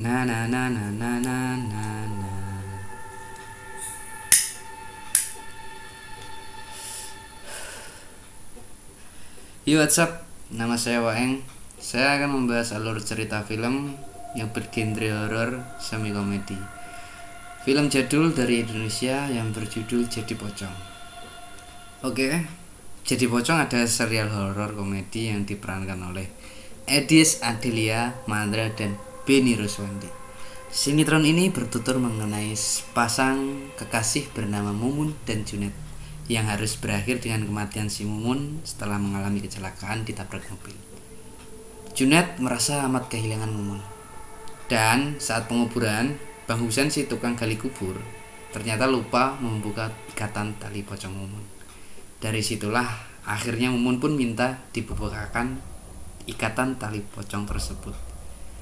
Na na na na na na na na. Yo, what's up? Nama saya Waeng. Saya akan membahas alur cerita film yang bergenre horor semi komedi. Film jadul dari Indonesia yang berjudul Jadi Pocong. Oke, Jadi Pocong adalah serial horor komedi yang diperankan oleh Edis Adelia Mandra dan Benny Roswandi. Sinetron ini bertutur mengenai sepasang kekasih bernama Mumun dan Junet yang harus berakhir dengan kematian si Mumun setelah mengalami kecelakaan ditabrak mobil. Junet merasa amat kehilangan Mumun. Dan saat penguburan, Bang Husen si tukang gali kubur ternyata lupa membuka ikatan tali pocong Mumun. Dari situlah akhirnya Mumun pun minta dibukakan ikatan tali pocong tersebut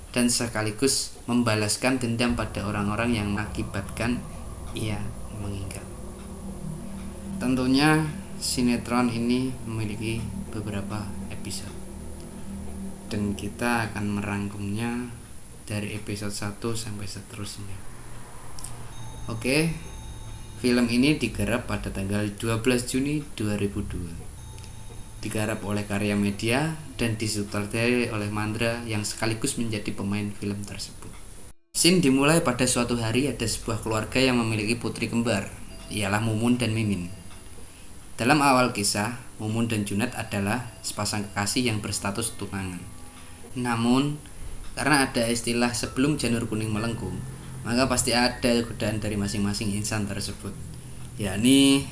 dan sekaligus membalaskan dendam pada orang-orang yang mengakibatkan ia meninggal. Tentunya sinetron ini memiliki beberapa episode dan kita akan merangkumnya dari episode 1 sampai seterusnya. Oke, film ini digarap pada tanggal 12 Juni 2002. Digarap oleh Karya Media dan disutradarai oleh Mandra yang sekaligus menjadi pemain film tersebut. Scene dimulai pada suatu hari ada sebuah keluarga yang memiliki putri kembar, ialah Mumun dan Mimin. Dalam awal kisah, Mumun dan Junet adalah sepasang kekasih yang berstatus tunangan. Namun, karena ada istilah sebelum janur kuning melengkung, maka pasti ada godaan dari masing-masing insan tersebut, yakni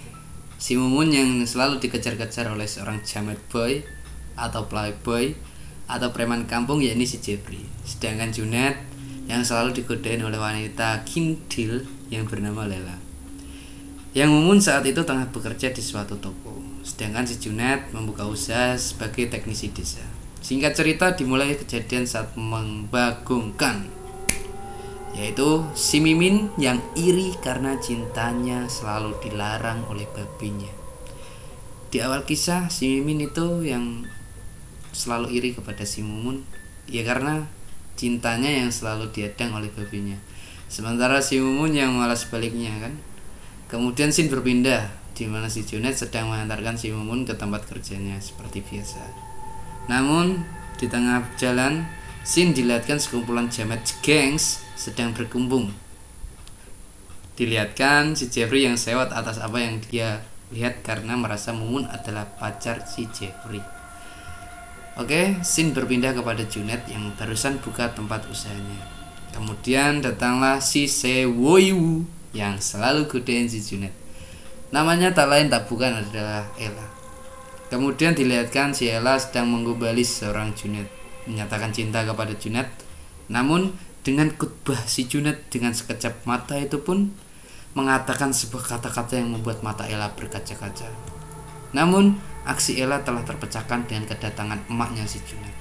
si Mumun yang selalu dikejar-kejar oleh seorang jamet boy atau playboy atau preman kampung, yakni si Jeffrey. Sedangkan Junet yang selalu digodain oleh wanita kintil yang bernama Lela. Yang Mumun saat itu tengah bekerja di suatu toko, sedangkan si Junet membuka usaha sebagai teknisi desa. Singkat cerita dimulai kejadian saat membagongkan, yaitu si Mimin yang iri karena cintanya selalu dilarang oleh babinya. Di awal kisah si Mimin itu yang selalu iri kepada si Mumun, ya karena cintanya yang selalu diadang oleh babinya. Sementara si Mumun yang malah sebaliknya kan. Kemudian scene berpindah di mana si Junet sedang mengantarkan si Mumun ke tempat kerjanya seperti biasa. Namun di tengah jalan scene dilihatkan sekumpulan jamet gengs sedang berkumpul. Dilihatkan si Jeffrey yang sewot atas apa yang dia lihat karena merasa Mumun adalah pacar si Jeffrey. Oke, scene berpindah kepada Junet yang barusan buka tempat usahanya. Kemudian datanglah si Sewoyu yang selalu godain si Junet. Namanya tak lain tak bukan adalah Ella. Kemudian dilihatkan si Ella sedang menggobalis seorang Junet, menyatakan cinta kepada Junet. Namun dengan khutbah si Junet dengan sekejap mata itu pun mengatakan sebuah kata-kata yang membuat mata Ella berkaca-kaca. Namun aksi Ella telah terpecahkan dengan kedatangan emaknya si Junet.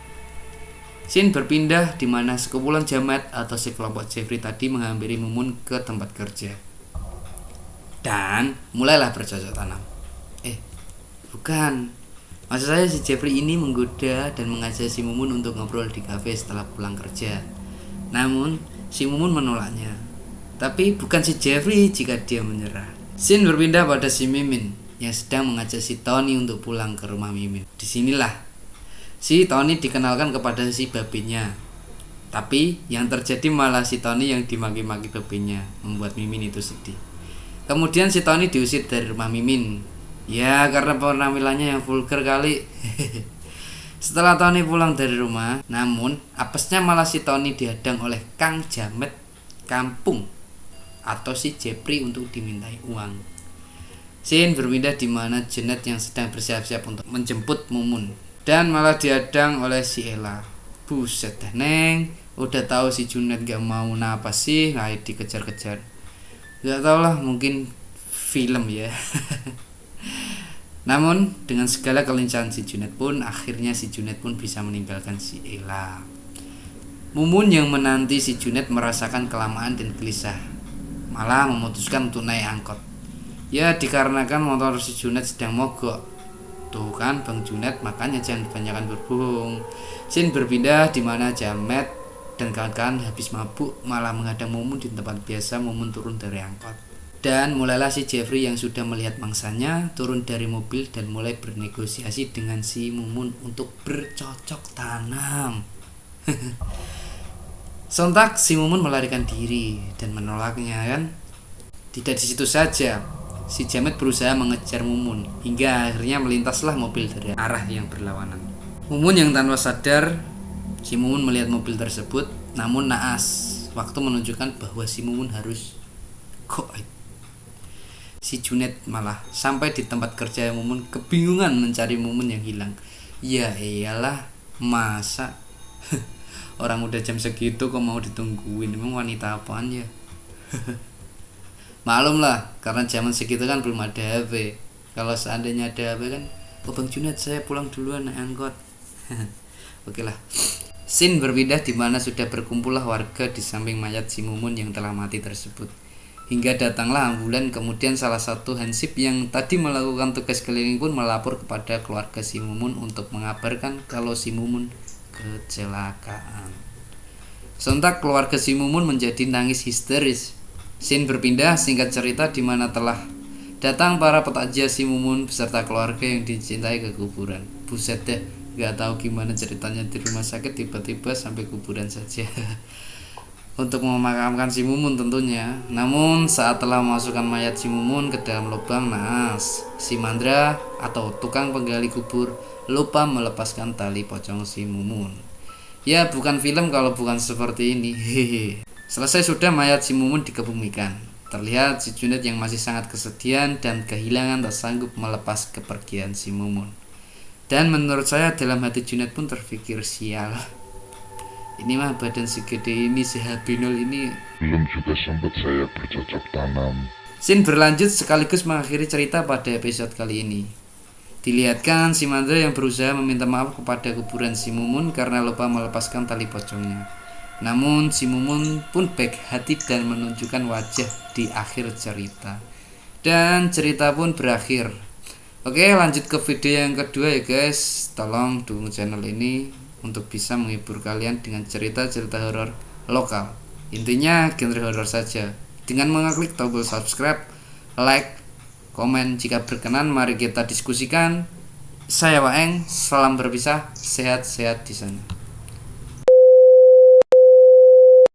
Scene berpindah di mana sekumpulan jamet atau si kelompok Jeffrey tadi menghampiri Mumun ke tempat kerja. Dan mulailah bercocok tanam. Bukan. Maksud saya si Jeffrey ini menggoda dan mengajak si Mumun untuk ngobrol di kafe setelah pulang kerja. Namun si Mumun menolaknya. Tapi bukan si Jeffrey jika dia menyerah. Scene berpindah pada si Mimin yang sedang mengajak si Tony untuk pulang ke rumah Mimin. Disinilah si Tony dikenalkan kepada si babinya. Tapi yang terjadi malah si Tony yang dimaki-maki babinya, membuat Mimin itu sedih. Kemudian si Tony diusir dari rumah Mimin. Ya karena penampilannya yang vulgar kali. Setelah Tony pulang dari rumah, namun apesnya malah si Tony dihadang oleh Kang Jamet kampung atau si Jeffrey untuk dimintai uang. Scene berpindah di mana Junet yang sedang bersiap-siap untuk menjemput Mumun dan malah dihadang oleh si Ella. Buset dah neng, udah tahu si Junet gak mau napa sih, nggak dikejar-kejar. Gak tau lah, mungkin film ya. Namun dengan segala kelincahan si Junet pun, akhirnya si Junet pun bisa meninggalkan si Ella. Mumun yang menanti si Junet merasakan kelamaan dan gelisah, malah memutuskan untuk naik angkot. Ya dikarenakan motor si Junet sedang mogok. Tuh kan Bang Junet, makanya jangan kebanyakan berbohong. Scene berpindah di mana jamet dan kawan-kawan habis mabuk malah menghadang Mumun di tempat biasa. Mumun turun dari angkot dan mulailah si Jeffrey yang sudah melihat mangsanya turun dari mobil dan mulai bernegosiasi dengan si Mumun untuk bercocok tanam. Sontak si Mumun melarikan diri dan menolaknya kan. Tidak di situ saja, si Jamet berusaha mengejar Mumun hingga akhirnya melintaslah mobil dari arah yang berlawanan. Mumun yang tanpa sadar, si Mumun melihat mobil tersebut, namun naas waktu menunjukkan bahwa si Mumun harus goib. Si Junet malah sampai di tempat kerja Mumun kebingungan mencari Mumun yang hilang. Ya iyalah, masa orang udah jam segitu kok mau ditungguin, emang wanita apaan ya. Maklum lah, karena zaman segitu kan belum ada HP. Kalau seandainya ada HP kan, oh Bang Junet saya pulang duluan naik angkot. Oke lah. Scene berpindah di mana sudah berkumpullah warga di samping mayat si Mumun yang telah mati tersebut. Hingga datanglah ambulan, kemudian salah satu hansip yang tadi melakukan tugas keliling pun melapor kepada keluarga si Mumun untuk mengabarkan kalau si Mumun kecelakaan. Sontak keluarga si Mumun menjadi nangis histeris. Scene berpindah, singkat cerita, di mana telah datang para petakjia si Mumun beserta keluarga yang dicintai ke kuburan. Buset deh, gak tahu gimana ceritanya di rumah sakit tiba-tiba sampai kuburan saja. Untuk memakamkan si Mumun tentunya. Namun saat telah memasukkan mayat si Mumun ke dalam lubang, naas si Mandra atau tukang penggali kubur lupa melepaskan tali pocong si Mumun. Ya bukan film kalau bukan seperti ini. Selesai sudah mayat si Mumun dikebumikan. Terlihat si Junet yang masih sangat kesedihan dan kehilangan tak sanggup melepas kepergian si Mumun. Dan menurut saya dalam hati Junet pun terpikir, sial, ini mah badan segede ini, si Habinul ini belum juga sempat saya bercocok tanam. Scene berlanjut sekaligus mengakhiri cerita pada episode kali ini. Dilihatkan si Mandra yang berusaha meminta maaf kepada kuburan si Mumun karena lupa melepaskan tali pocongnya. Namun si Mumun pun baik hati dan menunjukkan wajah di akhir cerita. Dan cerita pun berakhir. Oke, lanjut ke video yang kedua ya guys. Tolong dukung channel ini untuk bisa menghibur kalian dengan cerita-cerita horor lokal. Intinya genre horor saja. Dengan mengklik tombol subscribe, like, komen jika berkenan, mari kita diskusikan. Saya Waeng, salam berpisah, sehat-sehat di sana.